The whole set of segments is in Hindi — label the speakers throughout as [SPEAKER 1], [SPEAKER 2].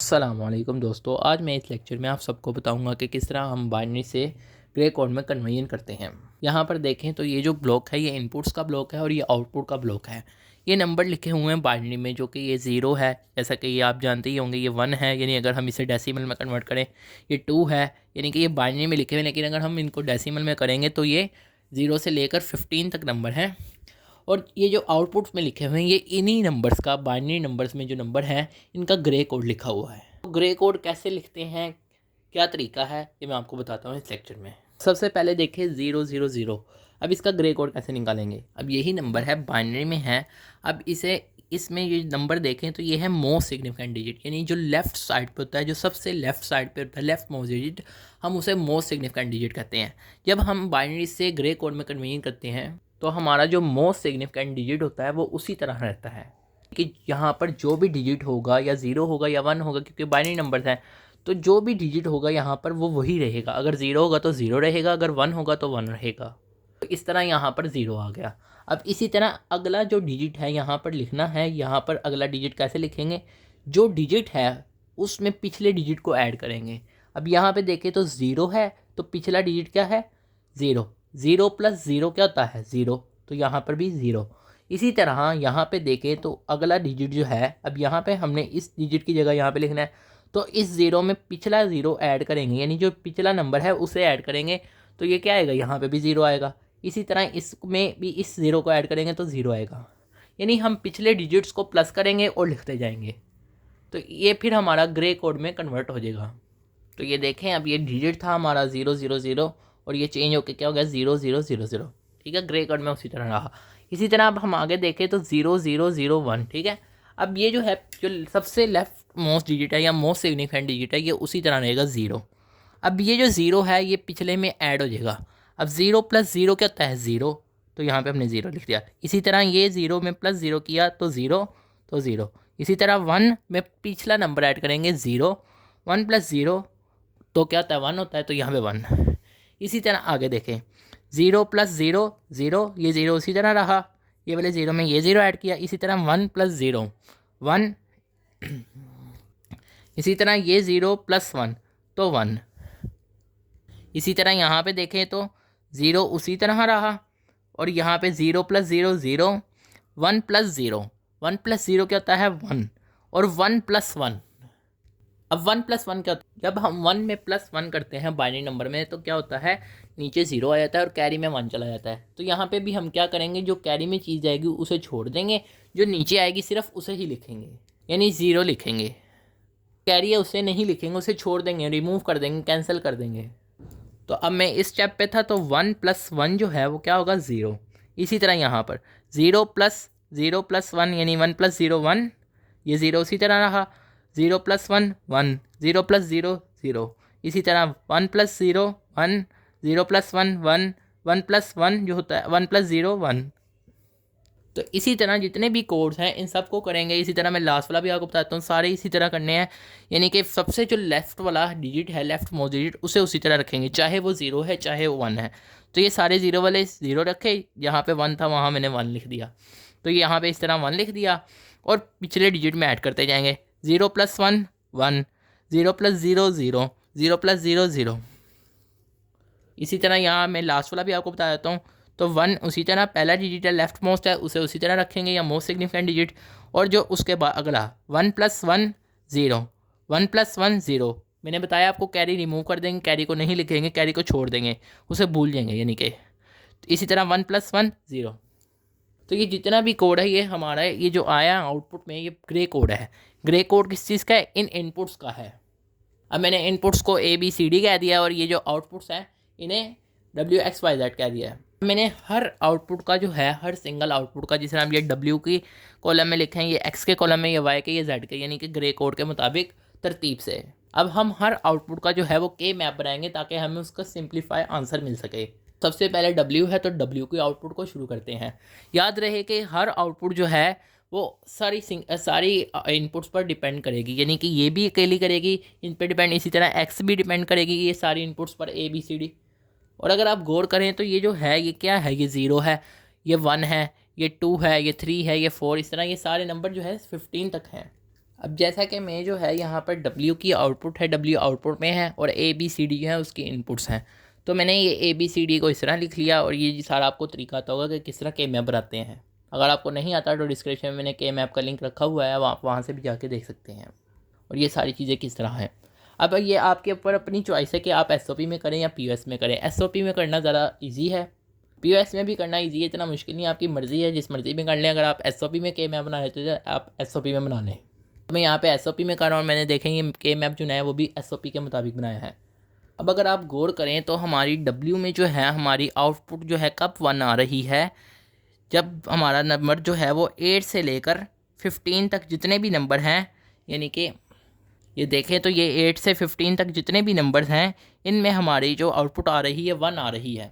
[SPEAKER 1] अस्सलामुअलैकुम दोस्तों, आज मैं इस लेक्चर में आप सबको बताऊंगा कि किस तरह हम बाइनरी से ग्रे कोड में कन्वर्जन करते हैं। यहाँ पर देखें तो ये जो ब्लॉक है ये इनपुट्स का ब्लॉक है और ये आउटपुट का ब्लॉक है। ये नंबर लिखे हुए हैं बाइनरी में, जो कि ये ज़ीरो है, जैसा कि ये आप जानते ही होंगे। ये वन है, यानी अगर हम इसे डेसिमल में कन्वर्ट करें। ये टू है, यानी कि ये बाइनरी में लिखे हुए हैं, लेकिन अगर हम इनको डेसिमल में करेंगे तो ये 0 से लेकर 15 तक नंबर हैं। और ये जो आउटपुट्स में लिखे हुए हैं ये इन्हीं नंबर्स का, बाइनरी नंबर्स में जो नंबर है इनका ग्रे कोड लिखा हुआ है। तो ग्रे कोड कैसे लिखते हैं, क्या तरीका है, ये मैं आपको बताता हूँ इस लेक्चर में। सबसे पहले देखें 000। अब इसका ग्रे कोड कैसे निकालेंगे। अब यही नंबर है, बाइनरी में है। अब इसमें ये नंबर देखें तो ये है मोस्ट सिग्निफिकेंट डिजिट, यानी जो लेफ़्ट साइड पे होता है, जो सबसे लेफ़्ट साइड पे होता है, लेफ़्ट मोस्ट डिजिट, हम उसे मोस्ट सिग्निफिकेंट डिजिट कहते हैं। जब हम बाइनरी से ग्रे कोड में कन्वर्जन करते हैं तो हमारा जो मोस्ट सिग्निफिकेंट डिजिट होता है वो उसी तरह रहता है कि यहाँ पर जो भी डिजिट होगा, या ज़ीरो होगा या वन होगा, क्योंकि बाइनरी नंबर्स हैं, तो जो भी डिजिट होगा यहाँ पर वो वही रहेगा। अगर ज़ीरो होगा तो ज़ीरो रहेगा, अगर वन होगा तो वन रहेगा। तो इस तरह यहाँ पर ज़ीरो आ गया। अब इसी तरह अगला जो डिजिट है यहाँ पर लिखना है। यहाँ पर अगला डिजिट कैसे लिखेंगे, जो डिजिट है उसमें पिछले डिजिट को ऐड करेंगे। अब यहाँ पे देखें तो ज़ीरो है, तो पिछला डिजिट क्या है, ज़ीरो। ज़ीरो प्लस ज़ीरो क्या होता है, ज़ीरो, तो यहाँ पर भी ज़ीरो। इसी तरह यहाँ पे देखें तो अगला डिजिट जो है, अब यहाँ पे हमने इस डिजिट की जगह यहाँ पे लिखना है, तो इस ज़ीरो में पिछला ज़ीरो ऐड करेंगे, यानी जो पिछला नंबर है उसे ऐड करेंगे, तो ये क्या आएगा, यहाँ पे भी ज़ीरो आएगा। इसी तरह इसमें भी इस ज़ीरो को ऐड करेंगे तो ज़ीरो आएगा, यानी हम पिछले डिजिट्स को प्लस करेंगे और लिखते जाएंगे, तो ये फिर हमारा ग्रे कोड में कन्वर्ट हो जाएगा। तो ये देखें, अब ये डिजिट था हमारा 000 और ये चेंज होकर क्या हो गया 0000। ठीक है, ग्रे कोड में उसी तरह रहा। इसी तरह अब हम आगे देखें तो 0001। ठीक है, अब ये जो है, जो सबसे लेफ्ट मोस्ट डिजिट है या मोस्ट सिग्निफिकेंट डिजिट है, ये उसी तरह रहेगा ज़ीरो। अब ये जो ज़ीरो है ये पिछले में ऐड हो जाएगा। अब ज़ीरो प्लस ज़ीरो क्या होता है, ज़ीरो, तो यहाँ पे हमने ज़ीरो लिख दिया। इसी तरह ये ज़ीरो में प्लस ज़ीरो किया तो ज़ीरो, तो ज़ीरो। इसी तरह वन में पिछला नंबर ऐड करेंगे, ज़ीरो। वन प्लस ज़ीरो तो क्या होता है, वन होता है, तो यहाँ पे वन। इसी तरह आगे देखें, ज़ीरो प्लस ज़ीरो ज़ीरो, ये ज़ीरो उसी तरह रहा, ये वाले ज़ीरो में ये ज़ीरो ऐड किया। इसी तरह वन प्लस ज़ीरो वन, इसी तरह ये ज़ीरो प्लस वन तो वन। इसी तरह यहाँ पे देखें तो ज़ीरो उसी तरह रहा, और यहाँ पे zero plus zero zero, one plus zero, one plus zero क्या होता है, वन, और वन प्लस वन। अब वन प्लस वन क्या होता है, जब हम वन में प्लस वन करते हैं बाइनरी नंबर में, तो क्या होता है, नीचे ज़ीरो आ जाता है और कैरी में वन चला जाता है। तो यहाँ पे भी हम क्या करेंगे, जो कैरी में चीज़ आएगी उसे छोड़ देंगे, जो नीचे आएगी सिर्फ उसे ही लिखेंगे, यानी ज़ीरो लिखेंगे। कैरी है उसे नहीं लिखेंगे, उसे छोड़ देंगे, रिमूव कर देंगे, कैंसिल कर देंगे। तो अब मैं इस स्टेप पे था, तो वन प्लस वन जो है वो क्या होगा, ज़ीरो। इसी तरह यहाँ पर ज़ीरो प्लस वन, यानी वन प्लस ज़ीरो वन, ये ज़ीरो उसी तरह रहा। Zero plus one one, zero plus zero zero. इसी तरह one plus zero one, zero plus one one, one plus one जो होता है वन प्लस ज़ीरो वन। तो इसी तरह जितने भी कोड्स हैं इन सब को करेंगे। इसी तरह मैं लास्ट वाला भी आपको बताता हूँ, सारे इसी तरह करने हैं, यानी कि सबसे जो लेफ़्ट वाला डिजिट है, लेफ़्ट मोस्ट डिजिट, उसे उसी तरह रखेंगे, चाहे वो ज़ीरो है चाहे वो वन है। तो ये सारे ज़ीरो वाले ज़ीरो रखे, जहाँ पे वन था वहाँ मैंने वन लिख दिया, तो यहाँ पे इस तरह वन लिख दिया, और पिछले डिजिट में ऐड करते जाएंगे। Zero plus one one, zero plus zero zero, zero plus zero zero. इसी तरह यहाँ मैं लास्ट वाला भी आपको बता देता हूँ, तो वन उसी तरह, पहला डिजिट है लेफ्ट मोस्ट है उसे उसी तरह रखेंगे, या मोस्ट सिग्निफिकेंट डिजिट। और जो उसके बाद अगला one plus one zero, one plus one zero, मैंने बताया आपको कैरी रिमूव कर देंगे, कैरी को नहीं लिखेंगे, कैरी को छोड़ देंगे, उसे भूल जाएंगे, यानी कि इसी तरह वन प्लस वन ज़ीरो। तो ये जितना भी कोड है ये हमारा, ये जो आया आउटपुट में, ये ग्रे कोड है। ग्रे कोड किस चीज़ का है, इन इनपुट्स का है। अब मैंने इनपुट्स को ABCD कह दिया, और ये जो आउटपुट्स हैं इन्हें WXYZ कह दिया है। मैंने हर आउटपुट का जो है, हर सिंगल आउटपुट का, जिस तरह हम ये W की कॉलम में लिखे हैं, ये X के कॉलम में, ये Y के, ये Z के, यानी कि ग्रे कोड के मुताबिक तरतीब से। अब हम हर आउटपुट का जो है वो K मैप बनाएंगे, ताकि हमें उसका सिंप्लीफाई आंसर मिल सके। सबसे पहले W है, तो W के आउटपुट को शुरू करते हैं। याद रहे कि हर आउटपुट जो है वो सारी इनपुट्स पर डिपेंड करेगी, यानी कि ये भी अकेली करेगी, इन पर डिपेंड। इसी तरह X भी डिपेंड करेगी ये सारी इनपुट्स पर, ABCD। और अगर आप गौर करें तो ये जो है ये क्या है, ये ज़ीरो है, ये वन है, ये टू है, ये थ्री है, ये फोर, इस तरह ये सारे नंबर जो है 15 तक हैं। अब जैसा कि मैं जो है यहाँ पर W की आउटपुट है, W आउटपुट में है और ABCD जो है उसकी इनपुट्स हैं। तो मैंने ये ABCD को इस तरह लिख लिया और ये सारा आपको तरीका आता होगा कि किस तरह के मैप बनाते हैं। अगर आपको नहीं आता तो डिस्क्रिप्शन में मैंने के मैप का लिंक रखा हुआ है, आप वहाँ से भी जाके देख सकते हैं और ये सारी चीज़ें किस तरह हैं। अब ये आपके ऊपर अपनी चॉइस है कि आप SOP में करें या POS में करें। SOP में करना ज़्यादा ईजी है, POS में भी करना ईजी है, इतना मुश्किल नहीं, आपकी मर्ज़ी है, जिस मर्ज़ी में कर लें। अगर आप SOP में के मैप बना लेते तो आप SOP में बना लें। तो मैं यहाँ पे SOP में कर रहा हूँ, मैंने देखें ये के मैप जो है वो भी SOP के मुताबिक बनाया है। अब अगर आप गौर करें तो हमारी W में जो है हमारी आउटपुट जो है कब 1 आ रही है, जब हमारा नंबर जो है वो 8 से लेकर 15 तक जितने भी नंबर हैं, यानी कि ये देखें तो ये 8 से 15 तक जितने भी नंबर्स हैं इनमें हमारी जो आउटपुट आ रही है 1 आ रही है।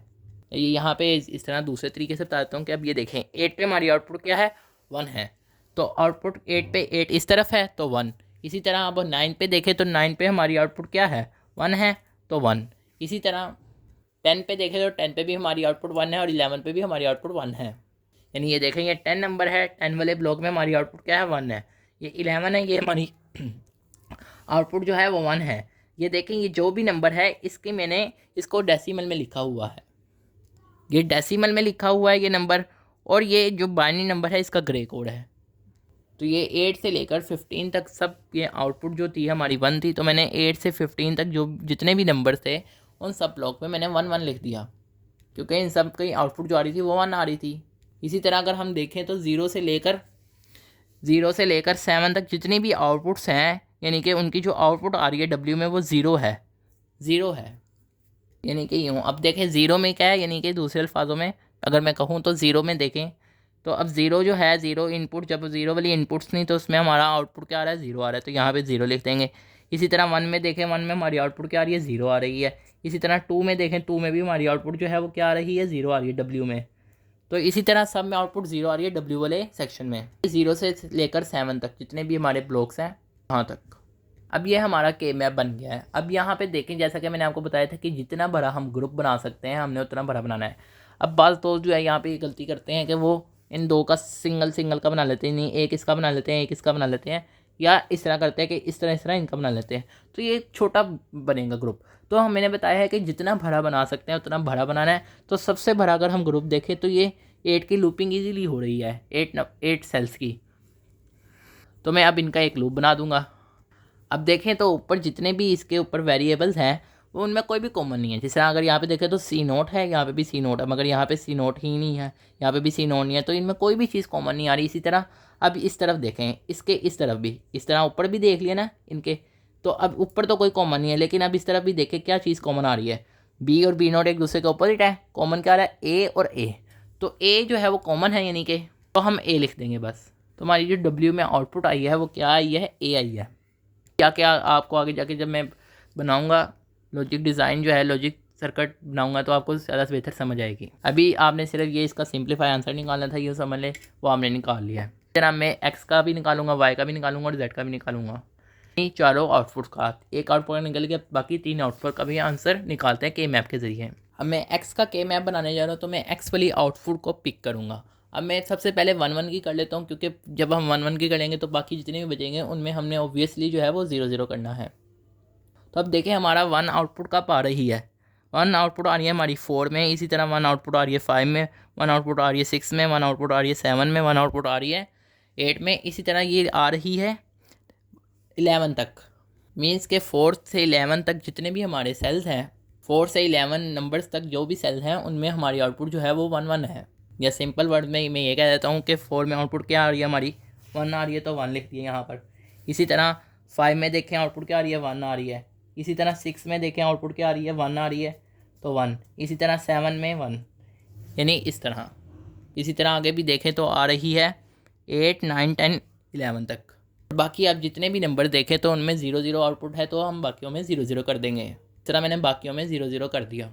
[SPEAKER 1] ये यहाँ पे इस तरह दूसरे तरीके से बता देता हूँ कि अब ये देखें 8 पे हमारी आउटपुट क्या है, 1 है, तो आउटपुट 8 पे 8 इस तरफ है तो 1। इसी तरह अब 9 पे देखें तो 9 पे हमारी आउटपुट क्या है, 1 है, तो 1। इसी तरह 10 पे देखें तो 10 पे भी हमारी आउटपुट 1 है और 11 पे भी हमारी आउटपुट 1 है। यानी ये देखें ये 10 नंबर है, 10 वाले ब्लॉक में हमारी आउटपुट क्या है, 1 है। ये 11 है, ये हमारी आउटपुट जो है वो 1 है। ये देखें ये जो भी नंबर है इसके मैंने इसको डेसिमल में लिखा हुआ है, ये डेसिमल में लिखा हुआ है ये नंबर, और ये जो बाइनरी नंबर है इसका ग्रे कोड है। तो ये 8 से लेकर 15 तक सब ये आउटपुट जो थी हमारी 1 थी, तो मैंने 8 से 15 तक जो जितने भी नंबर थे उन सब ब्लॉक में मैंने 1 1 लिख दिया, क्योंकि इन सब की आउटपुट जो आ रही थी वो 1 आ रही थी। इसी तरह अगर हम देखें तो 0 से लेकर 7 तक जितनी भी आउटपुट्स हैं, यानी कि उनकी जो आउटपुट आ रही है W में वो 0 है, 0 है। यानी कि यूँ अब देखें 0 में क्या है, यानी कि दूसरे अल्फाजों में अगर मैं कहूँ तो 0 में देखें तो अब 0 जो है 0 इनपुट, जब 0 वाली इनपुट्स नहीं तो उसमें हमारा आउटपुट क्या आ रहा है, 0 आ रहा है, तो यहाँ पे 0 लिख देंगे। इसी तरह 1 में देखें, 1 में हमारी आउटपुट क्या आ रही है, 0 आ रही है। इसी तरह 2 में देखें, 2 में भी हमारी आउटपुट जो है वो क्या आ रही है, 0 आ रही है W में। तो इसी तरह सब में आउटपुट 0 आ रही है W वाले सेक्शन में। 0 से लेकर 7 तक जितने भी हमारे ब्लॉक्स हैं वहाँ तक। अब ये हमारा के मैप बन गया है। अब यहाँ पे देखें जैसा कि मैंने आपको बताया था कि जितना बड़ा हम ग्रुप बना सकते हैं हमने उतना बड़ा बनाना है। अब बाज़ दोस्त जो है यहाँ पे गलती करते हैं कि वो इन दो का सिंगल का बना लेते हैं, नहीं एक इसका बना लेते हैं, एक इसका बना लेते हैं, या इस तरह करते हैं कि इस तरह इनका बना लेते हैं, तो ये छोटा बनेगा ग्रुप। तो हम मैंने बताया है कि जितना बड़ा बना सकते हैं उतना बड़ा बनाना है। तो सबसे बड़ा अगर हम ग्रुप देखें तो ये 8 की लूपिंग ईजीली हो रही है, 8 सेल्स की। तो मैं अब इनका एक लूप बना दूंगा। अब देखें तो ऊपर जितने भी इसके ऊपर वेरिएबल्स हैं वो उनमें कोई भी कॉमन नहीं है। जिस तरह अगर यहाँ पे देखें तो C0 है, यहाँ पे भी C0 है, मगर यहाँ पे C0 ही नहीं है, यहाँ पे भी C0 नहीं है, तो इनमें कोई भी चीज़ कॉमन नहीं आ रही। इसी तरह अब इस तरफ देखें, इसके इस तरफ भी, इस तरह ऊपर भी देख लिया ना इनके, तो अब ऊपर तो कोई कॉमन नहीं है, लेकिन अब इस तरफ भी देखें क्या चीज़ कॉमन आ रही है, B और B0 एक दूसरे के अपोजिट है, कॉमन क्या आ रहा है, A और A। तो A जो है वो कॉमन है, यानी कि तो हम A लिख देंगे बस। तो हमारी जो W में आउटपुट आई है वो क्या आई है, A आई है। क्या क्या आपको आगे जाके जब मैं बनाऊंगा लॉजिक डिज़ाइन जो है, लॉजिक सर्किट बनाऊंगा, तो आपको ज़्यादा से बेहतर समझ आएगी। अभी आपने सिर्फ ये इसका सिंपलीफाई आंसर निकालना था, ये समझ ले, वो आपने निकाल लिया है। इस तरह मैं एक्स का भी निकालूंगा, वाई का भी निकालूंगा और जेड का भी निकालूंगा। चारों आउटपुट का एक आउटपुट निकल गया, बाकी 3 आउटपुट का भी आंसर निकालते हैं के मैप के ज़रिए। अब मैं एक्स का के मैप बनाने जा रहा हूँ, तो मैं एक्स वाली आउटपुट को पिक करूँगा। अब मैं सबसे पहले 1 1 की कर लेता हूँ, क्योंकि जब हम 1 1 की करेंगे तो बाकी जितने भी बचेंगे उनमें हमने ऑब्वियसली जो है वो 0 0 करना है। तो अब देखें हमारा 1 आउटपुट कब आ रही है, 1 आउटपुट आ रही है हमारी 4 में, इसी तरह 1 आउटपुट आ रही है 5 में, 1 आउटपुट आ रही है 6 में, 1 आउटपुट आ रही है 7 में, 1 आउटपुट आ रही है 8 में, इसी तरह ये आ रही है 11 तक। मीन्स के 4 से 11 तक जितने भी हमारे सेल्स हैं, 4 से 11 नंबर्स तक जो भी सेल्स हैं उनमें हमारी आउटपुट जो है वो 1 1 है। या सिंपल वर्ड में मैं ये कह देता हूँ कि 4 में आउटपुट क्या आ रही है हमारी, 1 आ रही है, तो 1 लिख दिए यहाँ पर। इसी तरह 5 में देखें आउटपुट क्या आ रही है, 1 आ रही है। इसी तरह 6 में देखें आउटपुट क्या आ रही है, 1 आ रही है, तो 1। इसी तरह 7 में 1, यानी इस तरह। इसी तरह आगे भी देखें तो आ रही है 8 9 10 11 तक। बाकी आप जितने भी नंबर देखें तो उनमें 0 0 आउटपुट है, तो हम बाकियों में 0 0 कर देंगे। इस तरह मैंने बाकियों में 0 0 कर दिया।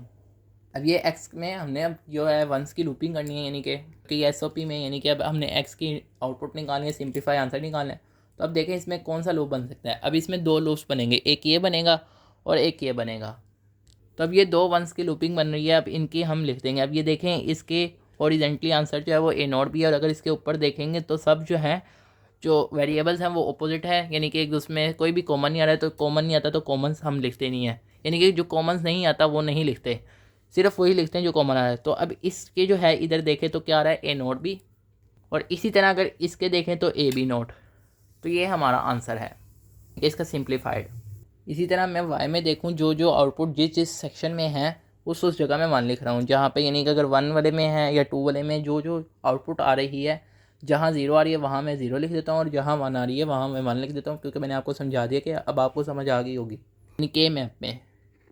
[SPEAKER 1] अब ये एक्स में हमने अब जो है वंस की लूपिंग करनी है, यानी कि SOP में, यानी कि अब हमने एक्स की आउटपुट निकालनी है, सिंप्लीफाई आंसर निकालना है। तो अब देखें इसमें कौन सा लूप बन सकता है। अब इसमें 2 लूप्स बनेंगे, एक ये बनेगा और एक ये बनेगा। तो अब ये 2 वंस की लूपिंग बन रही है, अब इनकी हम लिख देंगे। अब ये देखें इसके हॉरिजॉन्टली आंसर जो है वो A0 भी है, और अगर इसके ऊपर देखेंगे तो सब जो है जो वेरिएबल्स हैं वो अपोजिट है, यानी कि एक दूसरे में कोई भी कॉमन नहीं आ रहा है तो कॉमन नहीं आता तो कॉमन्स हम लिखते नहीं हैं, यानी कि जो कॉमन्स नहीं आता वो नहीं लिखते, सिर्फ वही लिखते हैं जो कॉमन आ रहा है। तो अब इसके जो है इधर देखें तो क्या आ रहा है ए नोट बी, और इसी तरह अगर इसके देखें तो ए बी नोट। तो ये हमारा आंसर है इसका सिंप्लीफाइड। इसी तरह मैं वाई में देखूं जो जो आउटपुट जिस जिस सेक्शन में है उस जगह में 1 लिख रहा हूँ, जहाँ पे यानी कि अगर 1 वाले में है या 2 वाले में जो जो आउटपुट आ रही है, जहाँ 0 आ रही है वहाँ मैं 0 लिख देता हूँ, और जहाँ 1 आ रही है वहाँ मैं 1 लिख देता हूँ, क्योंकि मैंने आपको समझा दिया कि अब आपको समझ आ गई होगी यानी के मैप में।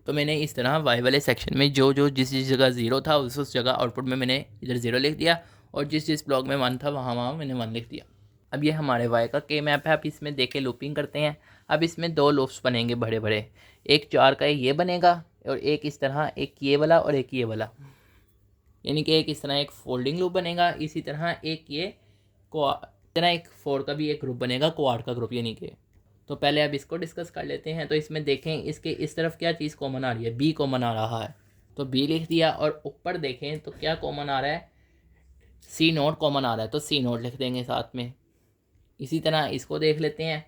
[SPEAKER 1] तो मैंने इस तरह वाई वाले सेक्शन में जो जो जिस जिस जगह 0 था उस जगह आउटपुट में मैंने इधर 0 लिख दिया, और जिस जिस ब्लॉक में 1 था वहाँ वहाँ मैंने 1 लिख दिया। अब ये हमारे वाई का के मैप है। अब इसमें देखे लूपिंग करते हैं। अब इसमें 2 लूप्स बनेंगे बड़े बड़े, एक 4 का ये बनेगा और एक इस तरह, एक ये वाला और एक ये वाला, यानी कि एक इस तरह एक फोल्डिंग लूप बनेगा, इसी तरह एक ये तरह एक 4 का भी एक ग्रुप बनेगा, क्वाड का ग्रुप यानी कि। तो पहले अब इसको डिस्कस कर लेते हैं। तो इसमें देखें इसके इस तरफ क्या चीज़ कॉमन आ रही है, बी कॉमन आ रहा है, तो बी लिख दिया, और ऊपर देखें तो क्या कॉमन आ रहा है, सी नोट कॉमन आ रहा है, तो सी नोट लिख देंगे साथ में। इसी तरह इसको देख लेते हैं,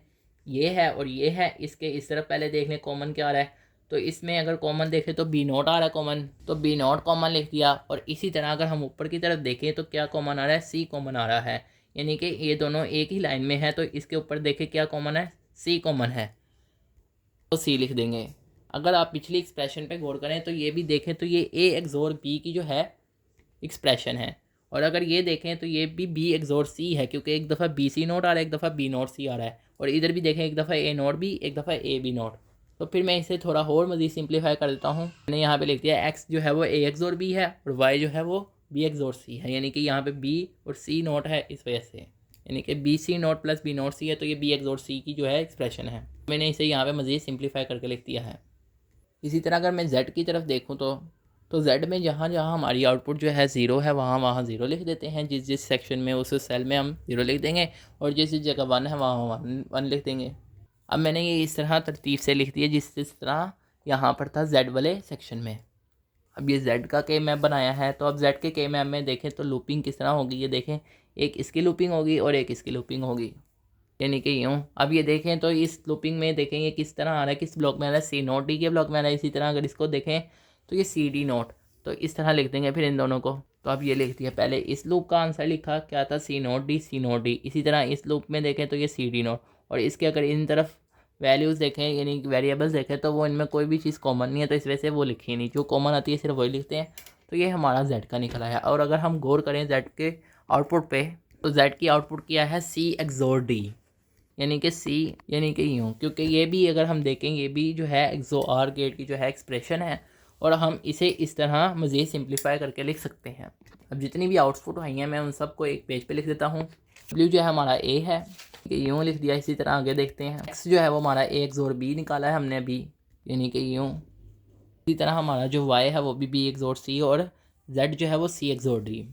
[SPEAKER 1] ये है और ये है, इसके इस तरफ पहले देख लें कॉमन क्या आ रहा है, तो इसमें अगर कॉमन देखें तो बी नोट आ रहा है कॉमन, तो बी नोट कॉमन लिख दिया। और इसी तरह अगर हम ऊपर की तरफ देखें तो क्या कॉमन आ रहा है, सी कॉमन आ रहा है, यानी कि ये दोनों एक ही लाइन में है, तो इसके ऊपर देखें क्या कॉमन है, सी कॉमन है, तो सी लिख देंगे। अगर आप पिछली एक्सप्रेशन पे गौर करें तो ये भी देखें तो ये ए एक्सोर बी की जो है एक्सप्रेशन है, और अगर ये देखें तो ये भी बी एक्सोर सी है, क्योंकि एक दफ़ा बी सी नोट आ रहा है, एक दफ़ा बी नोट सी आ रहा है, और इधर भी देखें एक दफ़ा ए नोट बी, एक दफ़ा ए बी नोट। तो फिर मैं इसे थोड़ा और मज़ीद सिंप्लीफाई कर देता हूँ। मैंने यहाँ पे लिख दिया एक्स जो है वो ए एक्सोर बी है, और वाई जो है वो बी एक्सोर सी है, यानी कि यहाँ पे बी और सी नोट है इस वजह से, यानी कि B C not plus B not C है, तो ये बी एक्सोर सी की जो है एक्सप्रेशन है। मैंने इसे यहाँ पे मज़ीद सिंप्लीफाई करके लिख दिया है। इसी तरह अगर मैं जेड की तरफ देखूँ तो जेड में जहाँ जहाँ हमारी आउटपुट जो है 0 है वहाँ वहाँ 0 लिख देते हैं, जिस जिस सेक्शन में उस सेल में हम 0 लिख देंगे, और जिस जिस जगह 1 है वहाँ 1 लिख देंगे। अब मैंने ये इस तरह तरतीब से लिख दिया जिस तरह यहाँ पर था जेड वाले सेक्शन में। अब ये जेड का के मैप बनाया है, तो अब जेड के के मैप में देखें तो लूपिंग किस तरह होगी, ये देखें एक इसकी लूपिंग होगी और एक इसकी लूपिंग होगी, यानी कि यूँ। अब ये देखें तो इस लूपिंग में देखें ये किस तरह आ रहा है, किस ब्लॉक में आ रहा है, सी नोट डी के ब्लॉक में आ रहा है। इसी तरह अगर इसको देखें तो ये सी डी नोट, तो इस तरह लिख देंगे फिर इन दोनों को। तो अब ये लिख दिया, पहले इस लूप का आंसर लिखा क्या था, C not D C not D. इसी तरह इस लूप में देखें तो ये सी डी नोट, और इसके अगर इन तरफ वैल्यूज़ देखें यानी वेरिएबल्स देखें तो वो इनमें कोई भी चीज़ कॉमन नहीं है, तो इस वजह से वो लिखी नहीं, जो कॉमन आती है सिर्फ वही लिखते हैं। तो ये हमारा जेड का निकला है। और अगर हम गौर करें जेड के आउटपुट पे, तो जेड की आउटपुट किया है सी एक्सोर डी, यानी कि सी यानी कि यूँ, क्योंकि ये भी अगर हम देखें ये भी जो है एक्सोआर गेट की जो है एक्सप्रेशन है, और हम इसे इस तरह मज़ीद सिंप्लीफाई करके लिख सकते हैं। अब जितनी भी आउटपुट आई हैं मैं उन सबको एक पेज पे लिख देता हूँ। डब्ल्यू जो है हमारा ए है, कि यूँ लिख दिया। इसी तरह आगे देखते हैं, एक्स जो है वो हमारा ए एक्सोर बी निकाला है हमने अभी, यानी कि यूँ। इसी तरह हमारा जो वाई है वो भी बी एक्सोर सी, और जेड जो है वो सी एक्सोर डी।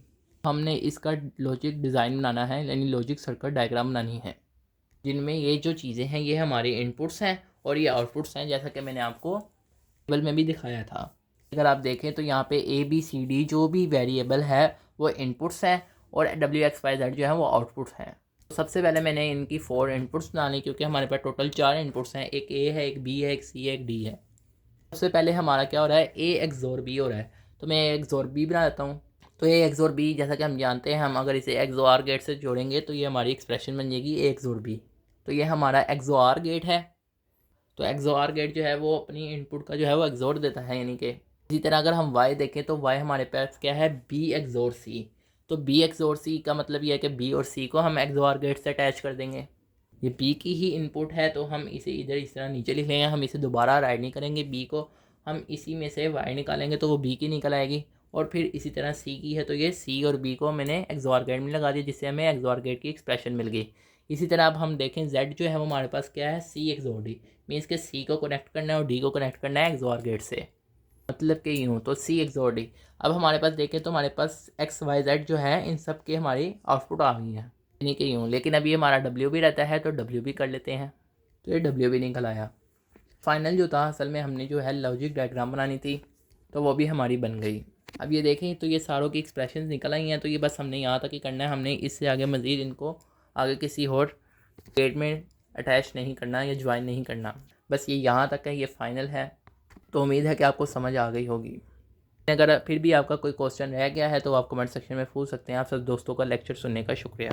[SPEAKER 1] हमने इसका लॉजिक डिज़ाइन बनाना है, यानी लॉजिक सर्किट डायग्राम बनानी है, जिनमें ये जो चीज़ें हैं ये हमारे इनपुट्स हैं और ये आउटपुट्स हैं, जैसा कि मैंने आपको टेबल में भी दिखाया था। अगर आप देखें तो यहाँ पे ए बी सी डी जो भी वेरिएबल है वो इनपुट्स हैं, और डब्ल्यू एक्स वाई जेड जो है वो आउटपुट्स हैं। तो सबसे पहले मैंने इनकी 4 इनपुट्स बनानी, क्योंकि हमारे पास टोटल 4 इनपुट्स हैं, एक ए है, एक बी है, एक सी है, एक डी है। सबसे पहले हमारा क्या हो रहा है, ए एक्सोर बी हो रहा है, तो मैं ए एक्सोर बी बना देता हूँ। तो ए एक्सोर बी जैसा कि हम जानते हैं, हम अगर इसे एक्सोआर गेट से जोड़ेंगे तो ये हमारी एक्सप्रेशन बन जाएगी ए एक्सोर बी। तो ये हमारा एक्सोआर गेट है, तो एक्सोआर गेट जो है वो अपनी इनपुट का जो है वो एक्सोर देता है, यानी कि। इसी तरह अगर हम वाई देखें तो वाई हमारे पास क्या है, बी एक्सोर सी। तो बी एक्सोर सी का मतलब ये है कि बी और सी को हम एक्सोआर गेट से अटैच कर देंगे। ये बी की ही इनपुट है, तो हम इसे इधर इस तरह नीचे लिख लेंगे, हम इसे दोबारा राइट नहीं करेंगे। बी को हम इसी में से वाई निकालेंगे तो वो बी की निकल आएगी, और फिर इसी तरह सी की है तो ये सी और बी को मैंने एक्सोआर गेट में लगा दिया, जिससे हमें एक्सोआर गेट की एक्सप्रेशन मिल गई। इसी तरह अब हम देखें जेड जो है वो हमारे पास क्या है, सी एक्सोर डी, मीन्स के सी को कनेक्ट करना है और डी को कनेक्ट करना है एक्सोआर गेट से, मतलब कि यूँ। तो सी एक्सोर डी। अब हमारे पास देखें तो हमारे पास एक्स वाई जेड जो है इन सब के हमारी आउटपुट आ गई है, यानी कि यूँ। लेकिन अभी हमारा डब्ल्यू भी रहता है, तो डब्ल्यू भी कर लेते हैं। तो ये डब्ल्यू भी निकल आया। फाइनल जो था, असल में हमने जो है लॉजिक डायग्राम बनानी थी, तो वो भी हमारी बन गई। अब ये देखें तो ये सारों की एक्सप्रेशन निकल आई हैं, तो ये बस हमने यहाँ तक ही करना है, हमने इससे आगे मज़ीद इनको आगे किसी और गेट में अटैच नहीं करना या ज्वाइन नहीं करना। बस ये यहाँ तक है, ये फाइनल है। तो उम्मीद है कि आपको समझ आ गई होगी। अगर फिर भी आपका कोई क्वेश्चन रह गया है तो आप कमेंट सेक्शन में पूछ सकते हैं। आप सब दोस्तों का लेक्चर सुनने का शुक्रिया।